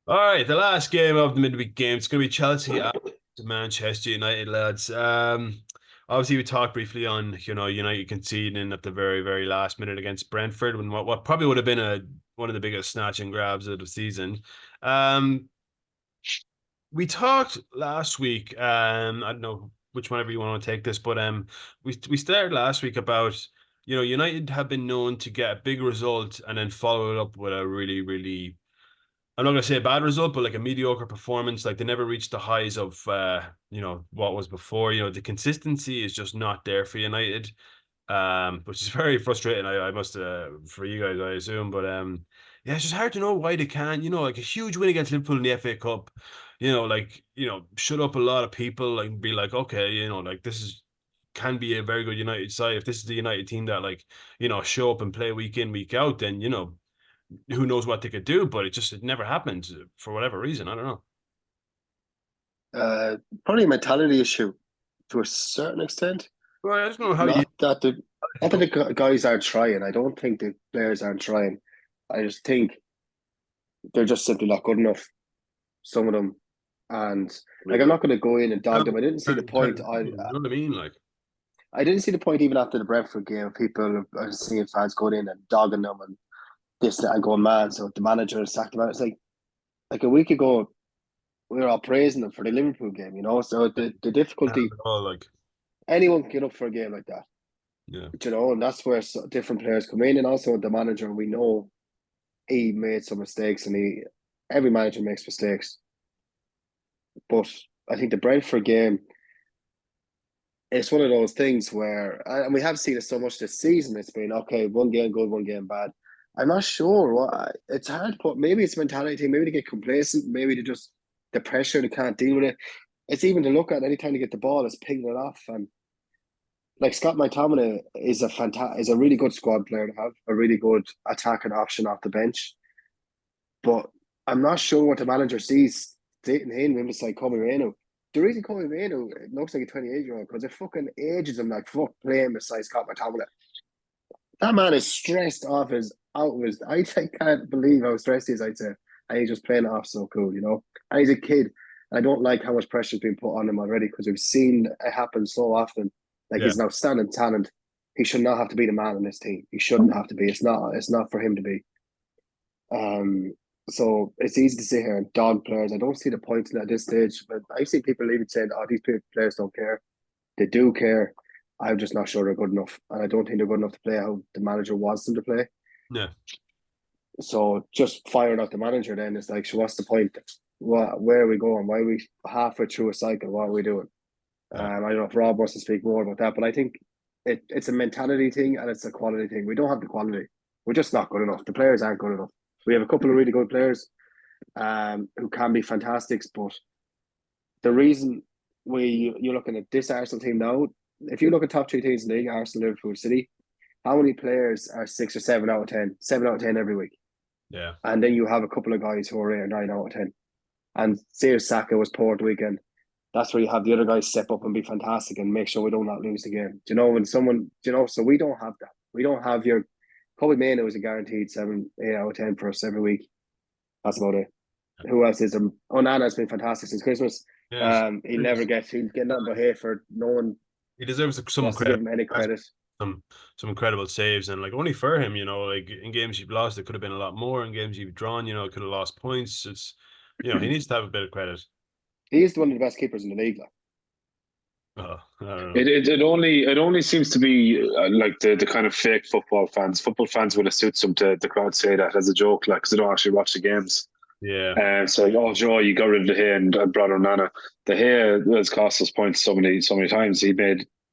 All right, the last game of the midweek game. It's going to be Chelsea at Manchester United, lads. Obviously we talked briefly on United conceding at the very very last minute against Brentford when what probably would have been a one of the biggest snatch and grabs of the season. Um, we talked last week. I don't know which whenever you want to take this, but we started last week about United have been known to get a big result and then follow it up with a really really, I'm not going to say a bad result, but like a mediocre performance. Like they never reached the highs of what was before. The consistency is just not there for United, which is very frustrating. I must for you guys, I assume, but yeah, it's just hard to know why they can't. Like a huge win against Liverpool in the FA Cup. Shut up a lot of people and be like, okay, like this is can be a very good United side. If this is the United team that show up and play week in week out, then who knows what they could do, but it never happened for whatever reason. I don't know. Uh, Probably a mentality issue to a certain extent. Well, I just don't know how you Not that the to not that go. the guys aren't trying. I don't think the players aren't trying. I just think they're just simply not good enough. Some of them, and I mean, like I'm not going to go in and dog them. I didn't see the point. you know what I mean? Like, I didn't see the point even after the Brentford game. People are seeing fans going in and dogging them and this that, and going man. So the manager sacked them out. It's like a week ago we were all praising them for the Liverpool game. So the not difficulty at all. Like, anyone can get up for a game like that. yeah, And that's where different players come in, and also the manager. We know he made some mistakes, and every manager makes mistakes. But I think the Brentford game, it's one of those things where, and we have seen it so much this season. It's been okay, one game good, one game bad. I'm not sure what it's hard to put. Maybe it's a mentality thing. Maybe they get complacent. Maybe they just the pressure they can't deal with it. It's even to look at anytime they get the ball, it's picking it off. And like Scott McTominay is a really good squad player to have, a really good attacking option off the bench. But I'm not sure what the manager sees dating him when it's like Kobe Reno. The reason Kobe Reno looks like a 28-year-old because it fucking ages him like fuck playing beside Scott McTominay. That man is stressed off his out of his. Can't believe how stressed he is. I'd say, and he's just playing it off so cool. And he's a kid. I don't like how much pressure is being put on him already because we've seen it happen so often. Like yeah, he's an outstanding talent. He should not have to be the man in this team. He shouldn't have to be. It's not. It's not for him to be. Um. So it's easy to sit here and dog players. I don't see the point in it at this stage. But I see people even saying, "Oh, these players don't care." They do care. I'm just not sure they're good enough, and I don't think they're good enough to play how the manager wants them to play. yeah. So just firing out the manager then is like, so what's the point? Where are we going? Why are we halfway through a cycle? What are we doing? Yeah. I don't know if Rob wants to speak more about that, but I think it's a mentality thing and it's a quality thing. We don't have the quality. We're just not good enough. The players aren't good enough. We have a couple of really good players who can be fantastic, but the reason you're looking at this Arsenal team now, if you look at top three teams in the league, Arsenal, Liverpool, City, how many players are 6 or 7 out of 10? 7 out of 10 every week. Yeah. And then you have a couple of guys who are 8 or 9 out of 10. And say if Saka was poor the weekend, that's where you have the other guys step up and be fantastic and make sure we don't not lose the game. Do you know when someone, so we don't have that. We don't have your Kobe Mano is a guaranteed 7, 8 out of 10 for us every week. That's about it. Who else is there? Onana's been fantastic since Christmas. Yes. He'll get nothing but hate for no one He deserves some wants to give credit. him any Has credit. some some incredible saves and like only for him, like in games you've lost, it could have been a lot more. In games you've drawn, it could have lost points. It's he needs to have a bit of credit. He is one of the best keepers in the league. Like. I don't know. It only seems to be like the kind of fake football fans. Football fans will suit them to the crowd say that as a joke, like because they don't actually watch the games. Yeah. And so, oh, Joe, you got rid of the hay and brought on Nana. The hay has cost us points so many times. He'd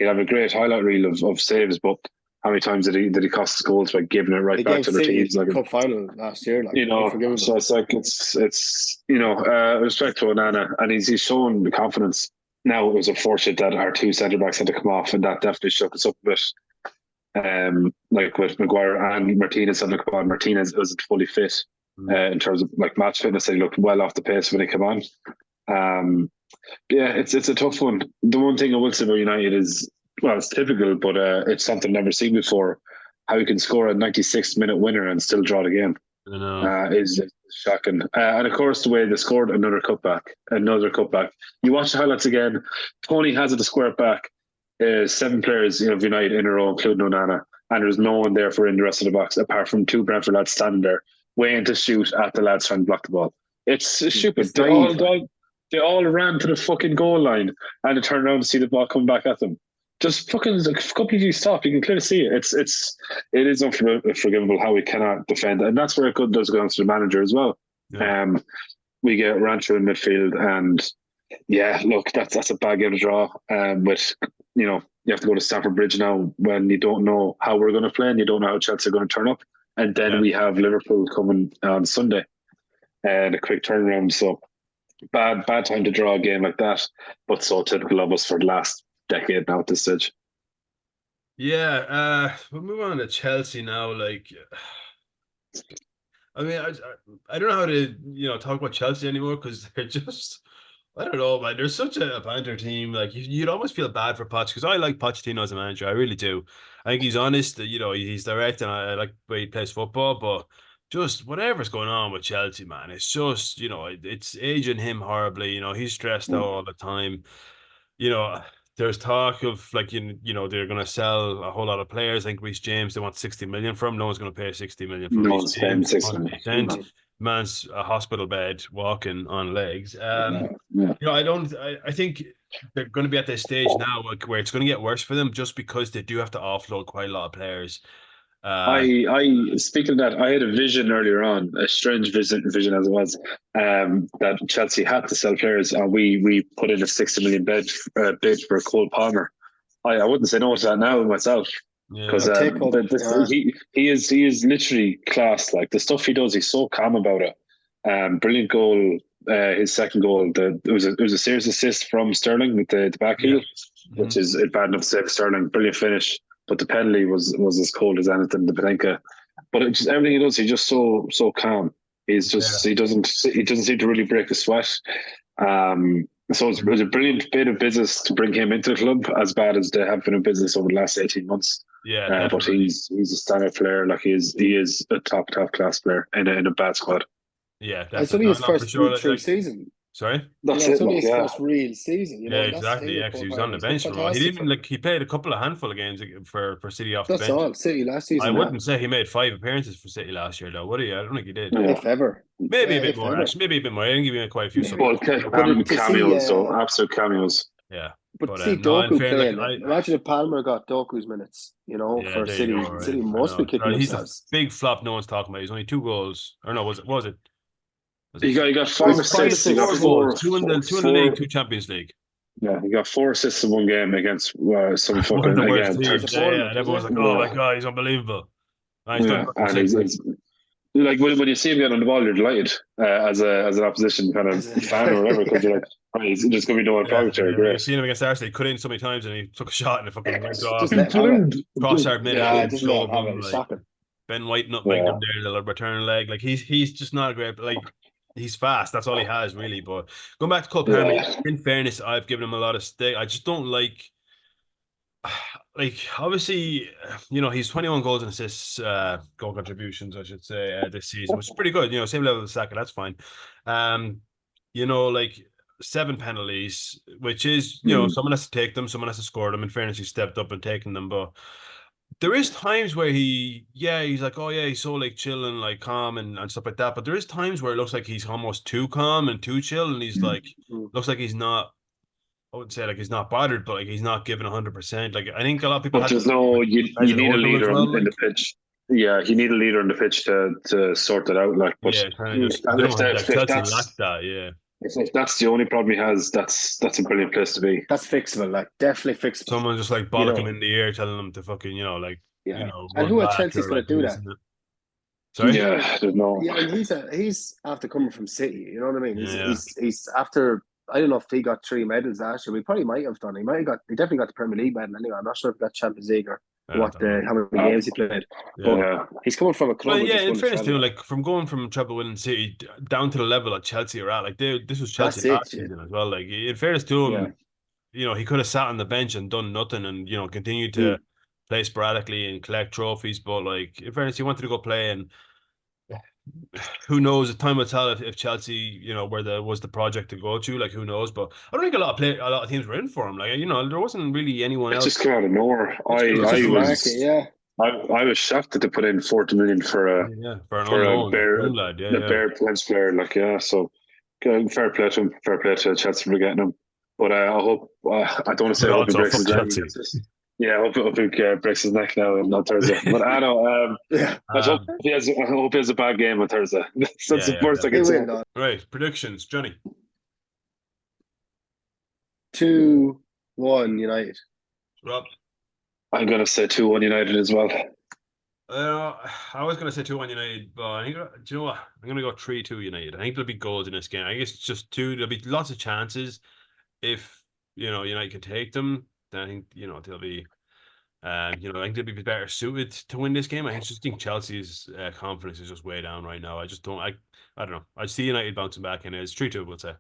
have a great highlight reel of saves, but how many times did he cost us goals by giving it right He back gave to their City teams? Like, cup final last year, like unforgivable. so it's like it's respect to Onana, and he's shown the confidence. Now it was unfortunate that our two centre backs had to come off, and that definitely shook us up a bit. Like with Maguire and Martinez having to come on. Martinez wasn't fully fit Mm. in terms of like match fitness. He looked well off the pace when he came on. Um, yeah, it's a tough one. The one thing I will say about United is, well, it's typical, but it's something I've never seen before. How you can score a 96th minute winner and still draw the game. I know. is shocking. And of course, the way they scored another cutback. You watch the highlights again. Tony has it to square it back. 7 players, of United in a row, including Onana, and there's no one there for in the rest of the box apart from 2 Brentford lads standing there waiting to shoot at the lads trying to block the ball. It's stupid. It's naive, like. They all ran to the fucking goal line and they turned around to see the ball come back at them. Just fucking completely stop. You can clearly see it. It is unforgivable how we cannot defend, and that's where it does go down to the manager as well. Yeah. We get Rancho in midfield, and yeah, look, that's a bad game to draw. But you have to go to Stamford Bridge now when you don't know how we're going to play and you don't know how Chelsea are going to turn up, and then we have Liverpool coming on Sunday, and a quick turnaround. So bad time to draw a game like that, but so typical of us for the last decade now at this stage. Yeah, we'll move on to Chelsea now. Like, I mean, I don't know how to talk about Chelsea anymore because they're just, I don't know, man. They're such a banter team. Like, you'd almost feel bad for Poch because I like Pochettino as a manager. I really do. I think he's honest. He's direct, and I like the way he plays football. But just whatever's going on with Chelsea, man, it's just it's aging him horribly. He's stressed out all the time. you know, there's talk of like they're going to sell a whole lot of players. I think Reece James they want 60 million from. No one's going to pay 60 million for No Reece one's paying James. 6 million. 100%. Man's a hospital bed, walking on legs. Yeah. I think they're going to be at this stage now where it's going to get worse for them just because they do have to offload quite a lot of players. I speaking of that, I had a vision earlier on, a strange vision as it was, that Chelsea had to sell players, and we put in a 60 million bid for Cole Palmer. I wouldn't say no to that now myself, because he is literally class. Like the stuff he does, he's so calm about it. Brilliant goal. His second goal, it was a serious assist from Sterling with the back heel, which is bad enough to say for Sterling. Brilliant finish. But the penalty was as cold as anything. The Panenka, but it just everything he does, he's just so calm. He's just he doesn't seem to really break a sweat. So it was a brilliant bit of business to bring him into the club, as bad as they have been in business over the last 18 months. Yeah, but he's a standard player. Like he is a top class player in a bad squad. Yeah, definitely. It's only his first true season. Sorry, it's only his first real season. Yeah, exactly. Yeah, because he was on the bench for a while. He didn't he played a handful of games for City off the bench. That's all. City last season. I wouldn't say he made 5 appearances for City last year, though. Would he? I don't think he did. If ever. Maybe a bit more. Actually, maybe a bit more. I think he made quite a few. Cameos, though. Absolute cameos. Yeah. But see Doku playing. Imagine if Palmer got Doku's minutes. For City. City must be kicking themselves. He's a big flop. No one's talking about. He's only 2 goals. Or no, was it? He got 5 assists. He got 4 2 in the league, 2 Champions League. Yeah, he got 4 assists in one game against some fucking one of the worst teams. Yeah, and everyone's like, "Oh my god, he's unbelievable." And he's like when you see him get on the ball, you're delighted as an opposition kind of fan or whatever, because you're like, oh, he's just going to be no one problem. Great. You've seen him against Arsenal. He cut in so many times, and he took a shot and it fucking went off. Crossard made it. Shocking. Ben White nutmeg him there, the return leg. Like he's just not a great. Like he's fast. That's all he has really. But going back to Cole Palmer, in fairness, I've given him a lot of stick. I just don't like. Obviously, he's 21 goals and assists, goal contributions, I should say, this season, which is pretty good. Same level as Saka, that's fine. 7 penalties, which is, someone has to take them, someone has to score them. In fairness, he stepped up and taken them, but there is times where he's like, oh yeah, he's so like chill and like calm and stuff like that. But there is times where it looks like he's almost too calm and too chill, and he's like, looks like he's not. I wouldn't say like he's not bothered, but like he's not giving 100%. Like I think a lot of people. But there's you need a leader in the pitch. Yeah, you need a leader in the pitch to sort it out. Like, but if that's the only problem he has, that's a brilliant place to be. That's fixable, like definitely fixable. Someone just like bollock him in the ear, telling him to fucking, and who at Chelsea's going to do that? Sorry? Yeah, there's no. Yeah, and he's after coming from City. You know what I mean? He's after. I don't know if he got 3 medals last year. We probably might have done. He definitely got the Premier League medal anyway. I'm not sure if he got Champions League or how many games he played. But he's coming from a club. Well, in fairness to him, like from going from treble winning City down to the level that Chelsea are at, like this was Chelsea last season as well. Like in fairness to him, he could have sat on the bench and done nothing and continued to play sporadically and collect trophies. But like in fairness, he wanted to go play and. who knows? Time will tell if Chelsea, where was the project to go to. Like, who knows? But I don't think a lot of teams were in for him. Like, there wasn't really anyone It else. just came out of nowhere. It's I It's just I the market, was yeah. I was shocked that they put in 40 million Yeah, for an for a unknown young lad. Yeah, yeah. Bear bench player. Like, yeah, so fair play to him. Fair play to Chelsea for getting him. But I hope I don't want to say But I hope he also, breaks fuck his leg Chelsea. against this. Yeah, I hope he breaks his neck now on Thursday. But I know. Yeah. I hope he has a bad game on Thursday. That's Yeah, the yeah, worst I He can definitely. say. will not. Right, predictions, Johnny. 2-1 United. Rob. I'm gonna say 2-1 United as well. I was going to say 2-1 United, but I think, do you know what? I'm going to go 3-2 United. I think there'll be goals in this game. I think it's just two. There'll be lots of chances. If, United can take them, then I think, they'll be, I think they'll be better suited to win this game. Just think Chelsea's confidence is just way down right now. I don't know. I see United bouncing back, and it's 3-2, we'll say.